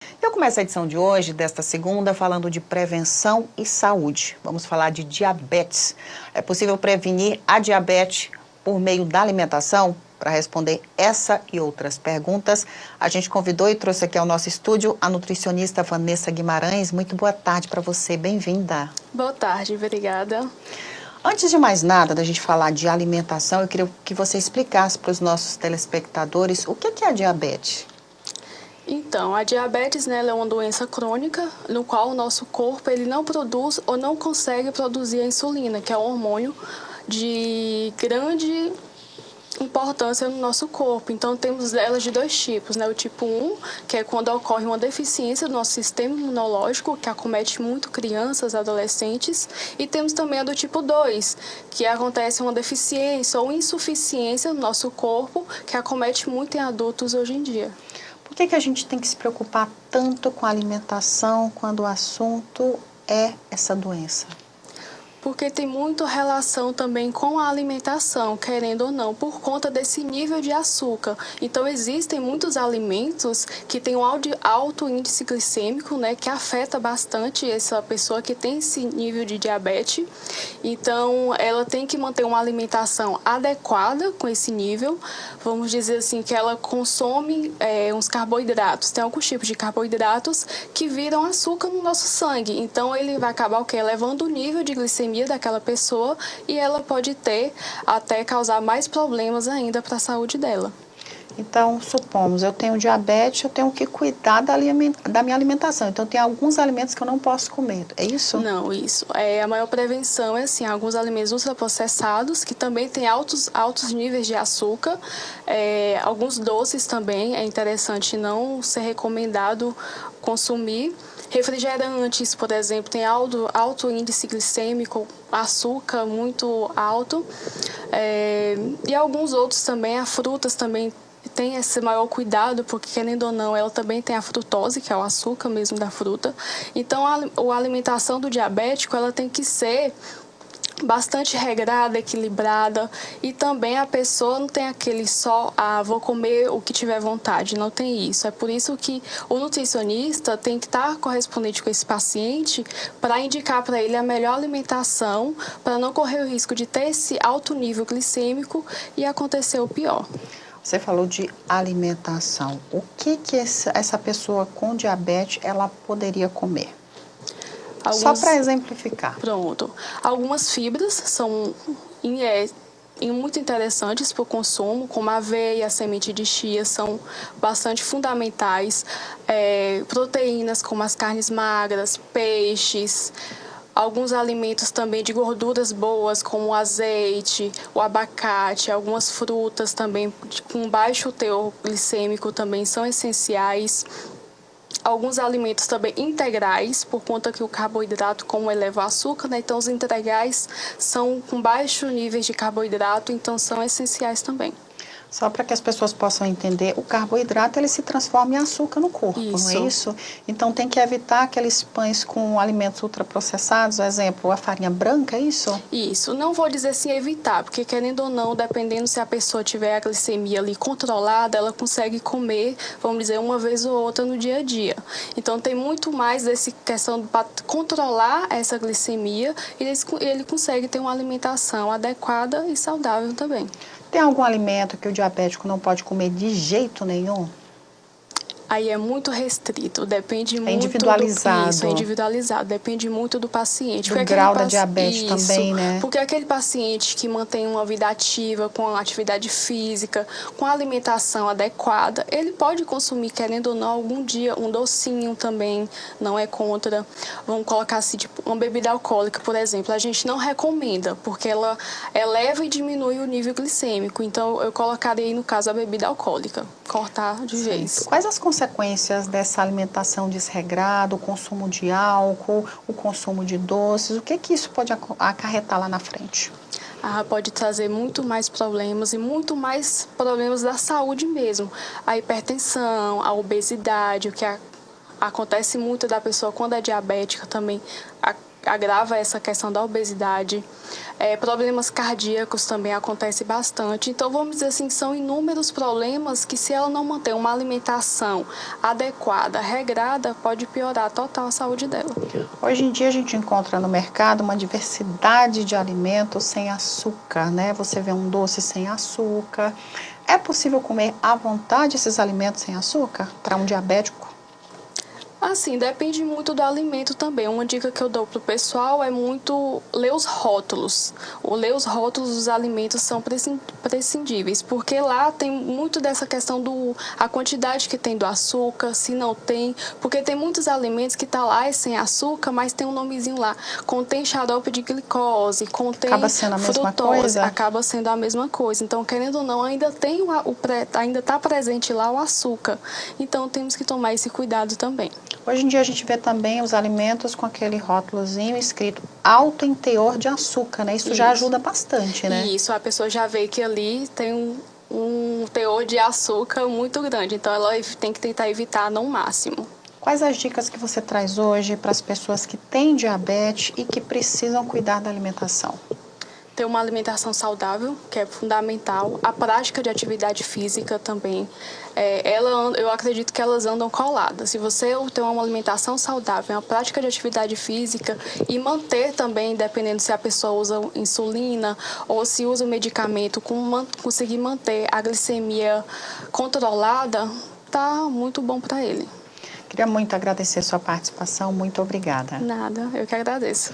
Eu começo a edição de hoje, desta segunda, falando de prevenção e saúde. Vamos falar de diabetes. É possível prevenir a diabetes por meio da alimentação? Para responder essa e outras perguntas, a gente convidou e trouxe aqui ao nosso estúdio a nutricionista Vanessa Guimarães. Muito boa tarde para você, bem-vinda. Boa tarde, obrigada. Antes de mais nada, da gente falar de alimentação, eu queria que você explicasse para os nossos telespectadores o que é a diabetes. Então, a diabetes, né, ela é uma doença crônica no qual o nosso corpo ele não produz ou não consegue produzir a insulina, que é um hormônio de grande importância no nosso corpo. Então, temos elas de dois tipos, né? O tipo 1, que é quando ocorre uma deficiência do nosso sistema imunológico, que acomete muito crianças, adolescentes. E temos também a do tipo 2, que acontece uma deficiência ou insuficiência no nosso corpo, que acomete muito em adultos hoje em dia. Por que a gente tem que se preocupar tanto com a alimentação quando o assunto é essa doença? Porque tem muito relação também com a alimentação, querendo ou não, por conta desse nível de açúcar. Então, existem muitos alimentos que têm um alto índice glicêmico, né, que afeta bastante essa pessoa que tem esse nível de diabetes. Então, ela tem que manter uma alimentação adequada com esse nível. Vamos dizer assim, que ela consome uns carboidratos. Tem alguns tipos de carboidratos que viram açúcar no nosso sangue. Então, ele vai acabar elevando o nível de glicemia daquela pessoa e ela pode ter até causar mais problemas ainda para a saúde dela. Então, supomos, eu tenho diabetes, eu tenho que cuidar da minha alimentação. Então, tem alguns alimentos que eu não posso comer, é isso? Não, isso. A maior prevenção é, assim, alguns alimentos ultraprocessados, que também têm altos níveis de açúcar. Alguns doces também, é interessante não ser recomendado consumir. Refrigerantes, por exemplo, tem alto índice glicêmico, açúcar muito alto. E alguns outros também, as frutas também tem esse maior cuidado, porque querendo ou não, ela também tem a frutose, que é o açúcar mesmo da fruta. Então, a alimentação do diabético, ela tem que ser bastante regrada, equilibrada, e também a pessoa não tem aquele só, vou comer o que tiver vontade, não tem isso. É por isso que o nutricionista tem que estar correspondente com esse paciente para indicar para ele a melhor alimentação, para não correr o risco de ter esse alto nível glicêmico e acontecer o pior. Você falou de alimentação. O que essa pessoa com diabetes ela poderia comer? Só para exemplificar. Pronto. Algumas fibras são muito interessantes para o consumo, como a aveia, a semente de chia, são bastante fundamentais. Proteínas como as carnes magras, peixes, alguns alimentos também de gorduras boas, como o azeite, o abacate, algumas frutas também com baixo teor glicêmico também são essenciais. Alguns alimentos também integrais, por conta que o carboidrato, como eleva o açúcar, né? Então os integrais são com baixo níveis de carboidrato, então são essenciais também. Só para que as pessoas possam entender, o carboidrato ele se transforma em açúcar no corpo, não é isso? Então tem que evitar aqueles pães com alimentos ultraprocessados, exemplo, a farinha branca, é isso? Isso, não vou dizer assim evitar, porque querendo ou não, dependendo se a pessoa tiver a glicemia ali controlada, ela consegue comer, vamos dizer, uma vez ou outra no dia a dia. Então tem muito mais dessa questão para controlar essa glicemia e ele consegue ter uma alimentação adequada e saudável também. Tem algum alimento que o diabético não pode comer de jeito nenhum? Aí é muito restrito, depende muito individualizado. Isso, é individualizado, depende muito do paciente. Do grau da diabetes também, né? Porque aquele paciente que mantém uma vida ativa, com atividade física, com alimentação adequada, ele pode consumir, querendo ou não, algum dia um docinho também, não é contra. Vamos colocar assim, tipo, uma bebida alcoólica, por exemplo, a gente não recomenda, porque ela eleva e diminui o nível glicêmico. Então, eu colocaria aí, no caso, a bebida alcoólica, cortar de vez. Quais as consequências dessa alimentação desregrada, o consumo de álcool, o consumo de doces, o que isso pode acarretar lá na frente? Pode trazer muito mais problemas e muito mais problemas da saúde mesmo. A hipertensão, a obesidade, o que acontece muito da pessoa quando é diabética também, agrava essa questão da obesidade. Problemas cardíacos também acontecem bastante. Então, vamos dizer assim, são inúmeros problemas que, se ela não manter uma alimentação adequada, regrada, pode piorar total a saúde dela. Hoje em dia a gente encontra no mercado uma diversidade de alimentos sem açúcar, né? Você vê um doce sem açúcar. É possível comer à vontade esses alimentos sem açúcar para um diabético? Assim, depende muito do alimento também. Uma dica que eu dou pro pessoal é muito ler os rótulos. Ler os rótulos dos alimentos são prescindíveis, porque lá tem muito dessa questão a quantidade que tem do açúcar, se não tem, porque tem muitos alimentos que tá lá sem açúcar, mas tem um nomezinho lá, contém xarope de glicose, contém acaba sendo a mesma frutose, coisa? acaba sendo a mesma coisa. Então, querendo ou não, ainda tem ainda tá presente lá o açúcar. Então, temos que tomar esse cuidado também. Hoje em dia a gente vê também os alimentos com aquele rótulozinho escrito alto em teor de açúcar, né? Isso já ajuda bastante, né? Isso, a pessoa já vê que ali tem um teor de açúcar muito grande, então ela tem que tentar evitar no máximo. Quais as dicas que você traz hoje para as pessoas que têm diabetes e que precisam cuidar da alimentação? Ter uma alimentação saudável, que é fundamental. A prática de atividade física também. Eu acredito que elas andam coladas. Se você tem uma alimentação saudável, uma prática de atividade física e manter também, dependendo se a pessoa usa insulina ou se usa o medicamento, conseguir manter a glicemia controlada, tá muito bom para ele. Queria muito agradecer sua participação. Muito obrigada. Nada, eu que agradeço.